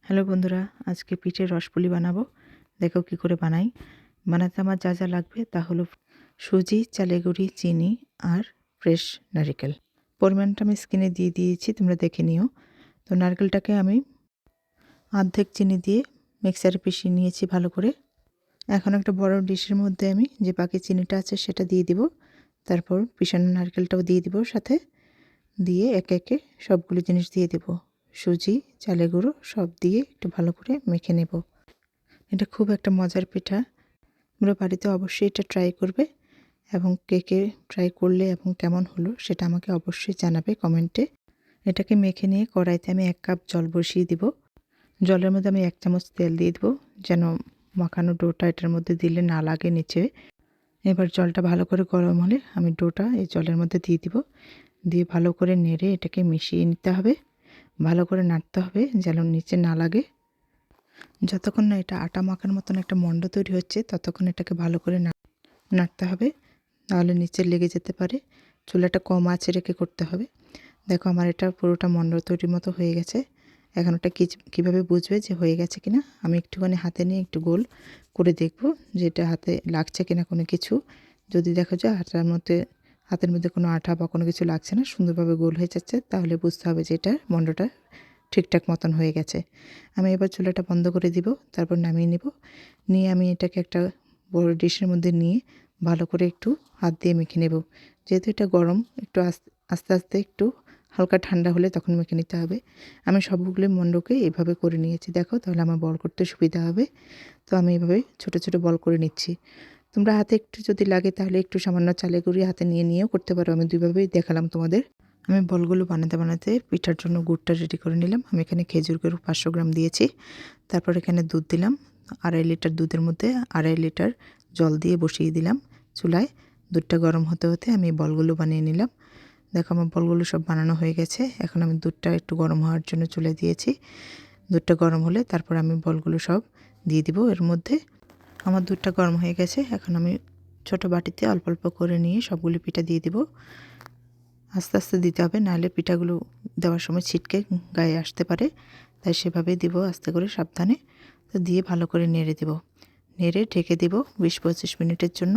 Hello বন্ধুরা, আজকে পিঠের রসপুলি বানাবো। দেখো কি করে বানাই। বানাতে আমার যা যা লাগবে তা হলো সুজি, চালের গুঁড়ি, চিনি আর ফ্রেশ নারকেল। পরিমাণটা আমি স্ক্রিনে দিয়ে দিয়েছি, তোমরা দেখে নিও। তো নারকেলটাকে আমি অর্ধেক চিনি দিয়ে মিক্সারে পিষিয়ে নিয়েছি ভালো করে। এখন একটা বড় ডিশের মধ্যে আমি যে বাকি চিনিটা আছে সেটা দিয়ে দিব। তারপর পিষানো নারকেলটাও দিয়ে দিব, সাথে দিয়ে একে একে সবগুলো জিনিস দিয়ে দেব। সুজি, চালের গুঁড়ো সব দিয়ে একটু ভালো করে মেখে নেব। এটা খুব একটা মজার পিঠা, তোমরা বাড়িতে অবশ্যই এটা ট্রাই করবে এবং কে কে ট্রাই করলে এবং কেমন হলো সেটা আমাকে অবশ্যই জানাবে কমেন্টে। এটাকে মেখে নিয়ে কড়াইতে আমি 1 কাপ জল বসিয়ে দিব। জলের মধ্যে আমি 1 চামচ তেল দিয়ে দেবো, যেন মাখানো ডোটা এটার মধ্যে দিলে না লাগে নিচে। এবার জলটা ভালো করে গরম হলে আমি ডোটা এই জলের মধ্যে দিয়ে দিব। দিয়ে ভালো করে নেড়ে এটাকে মিশিয়ে নিতে হবে। ভালো করে নাড়তে হবে যেন নিচে না লাগে। যতক্ষণ না এটা আটা মাখার মতন একটা মণ্ড তৈরি হচ্ছে ততক্ষণ এটাকে ভালো করে নাড়তে হবে, নাহলে নিচে লেগে যেতে পারে। চুলাটা কম আঁচে রেখে করতে হবে। দেখো আমার এটা পুরোটা মণ্ড তৈরির মতো হয়ে গেছে। এখন ওটা কীভাবে বুঝবে যে হয়ে গেছে কিনা, আমি একটুখানি হাতে নিয়ে একটু গোল করে দেখব যে এটা হাতে লাগছে কিনা কোনো কিছু। যদি দেখো যে হাতের মধ্যে কোনো আঠা বা কোনো কিছু লাগছে না, সুন্দরভাবে গোল হয়ে যাচ্ছে, তাহলে বুঝতে হবে যে এটা মণ্ডটা ঠিকঠাক মতন হয়ে গেছে। আমি এবার চুলাটা বন্ধ করে দিব, তারপর নামিয়ে নিব। নিয়ে আমি এটাকে একটা বড় ডিশের মধ্যে নিয়ে ভালো করে একটু হাত দিয়ে মেখে নেব। যেহেতু এটা গরম, একটু আস্তে আস্তে একটু হালকা ঠান্ডা হলে তখন মেখে নিতে হবে। আমি সবগুলো মণ্ডকে এভাবে করে নিয়েছি, দেখো, তাহলে আমার বল করতে সুবিধা হবে। তো আমি এভাবে ছোট ছোট বল করে নিচ্ছি। তোমরা হাতে একটু যদি লাগে তাহলে একটু সামান্য চালের গুঁড়ি হাতে নিয়েও করতে পারো। আমি দুইভাবেই দেখালাম তোমাদের। আমি বলগুলো বানাতে বানাতে পিঠার জন্য গুড়টা রেডি করে নিলাম। আমি এখানে খেজুর গুড় 500 গ্রাম দিয়েছি। তারপর এখানে দুধ দিলাম। 2.5 লিটার দুধের মধ্যে 2.5 লিটার জল দিয়ে বসিয়ে দিলাম চুলায়। দুধটা গরম হতে হতে আমি বলগুলো বানিয়ে নিলাম। দেখো আমার বলগুলো সব বানানো হয়ে গেছে। এখন আমি দুধটা একটু গরম হওয়ার জন্য চুলে দিয়েছি। দুধটা গরম হলে তারপর আমি বলগুলো সব দিয়ে দিব এর মধ্যে। আমার দুধটা গরম হয়ে গেছে। এখন আমি ছোট বাটিতে অল্প অল্প করে নিয়ে সবগুলো পিঠা দিয়ে দিব। আস্তে আস্তে দিতে হবে, নাহলে পিঠাগুলো দেওয়ার সময় ছিটকে গায়ে আসতে পারে। তাই সেভাবে দিব আস্তে করে, সাবধানে। তো দিয়ে ভালো করে নেড়ে দেব। নেড়ে ঢেকে দেব 20-25 মিনিটের জন্য।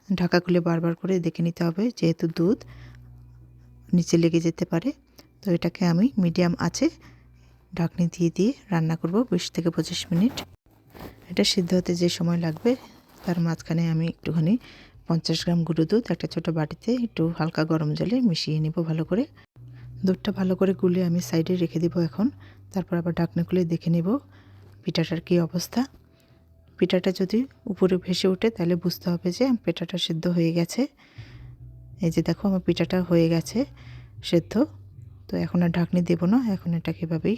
ঢাকা খুলে বারবার করে দেখে নিতে হবে, যেহেতু দুধ নিচে লেগে যেতে পারে। তো এটাকে আমি মিডিয়াম আঁচে ঢাকনি দিয়ে দিয়ে রান্না করব 20-25 মিনিট। এটা সিদ্ধ হতে যে সময় লাগবে তার মাঝখানে আমি একটুখানি 50 গ্রাম গুঁড়ো দুধ একটা ছোটো বাটিতে একটু হালকা গরম জলে মিশিয়ে নেব ভালো করে। দুধটা ভালো করে গুলিয়ে আমি সাইডে রেখে দেব এখন। তারপর আবার ঢাকনা খুলে দেখে নেব পিঠাটার কী অবস্থা। পিঠাটা যদি উপরে ভেসে ওঠে তাহলে বুঝতে হবে যে পিঠাটা সিদ্ধ হয়ে গেছে। এই যে দেখো আমার পিঠাটা হয়ে গেছে সেদ্ধ। তো এখন আর ঢাকনি দেব না, এখন এটাকে এভাবেই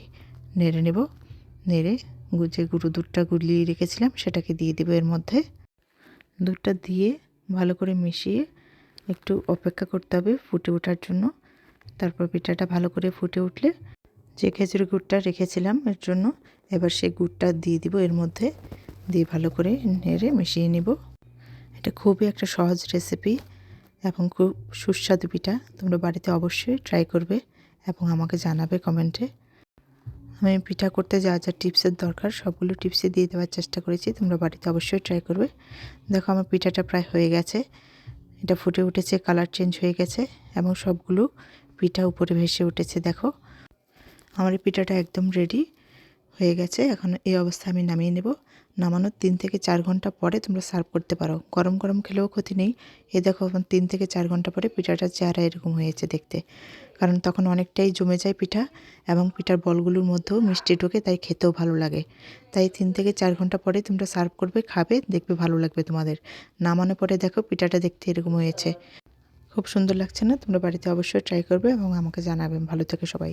নেড়ে নেব। নেড়ে যে গুঁড়ো দুধটা গুলিয়ে রেখেছিলাম সেটাকে দিয়ে দেবো এর মধ্যে। দুধটা দিয়ে ভালো করে মিশিয়ে একটু অপেক্ষা করতে হবে ফুটে ওঠার জন্য। তারপর পিঠাটা ভালো করে ফুটে উঠলে যে খেজুর গুড়টা রেখেছিলাম এর জন্য, এবার সেই গুড়টা দিয়ে দিব এর মধ্যে। দিয়ে ভালো করে নেড়ে মিশিয়ে নেব। এটা খুবই একটা সহজ রেসিপি এবং খুব সুস্বাদু পিঠা। তোমরা বাড়িতে অবশ্যই ট্রাই করবে এবং আমাকে জানাবে কমেন্টে। আমি পিঠা করতে যা যা টিপসের দরকার সবগুলো টিপসই দিয়ে দেওয়ার চেষ্টা করেছি। তোমরা বাড়িতে অবশ্যই ট্রাই করবে। দেখো আমার পিঠাটা প্রায় হয়ে গেছে। এটা ফুটে উঠেছে, কালার চেঞ্জ হয়ে গেছে এবং সবগুলো পিঠা উপরে ভেসে উঠেছে। দেখো আমার এই পিঠাটা একদম রেডি হয়ে গেছে। এখন এই অবস্থায় আমি নামিয়ে নেব। নামানোর 3 থেকে 4 ঘন্টা পরে তোমরা সার্ভ করতে পারো। গরম গরম খেলেও ক্ষতি নেই। এই দেখো 3 থেকে 4 ঘন্টা পরে পিঠাটার চেহারা এরকম হয়েছে দেখতে। কারণ তখন অনেকটাই জমে যায় পিঠা এবং পিঠার বলগুলোর মধ্যেও মিষ্টি ঢোকে, তাই খেতেও ভালো লাগে। তাই 3 থেকে 4 ঘন্টা পরে তোমরা সার্ভ করবে, খাবে, দেখবে ভালো লাগবে তোমাদের। নামানোর পরে দেখো পিঠাটা দেখতে এরকম হয়েছে। খুব সুন্দর লাগছে না? তোমরা বাড়িতে অবশ্যই ট্রাই করবে এবং আমাকে জানাবে। ভালো থেকো সবাই।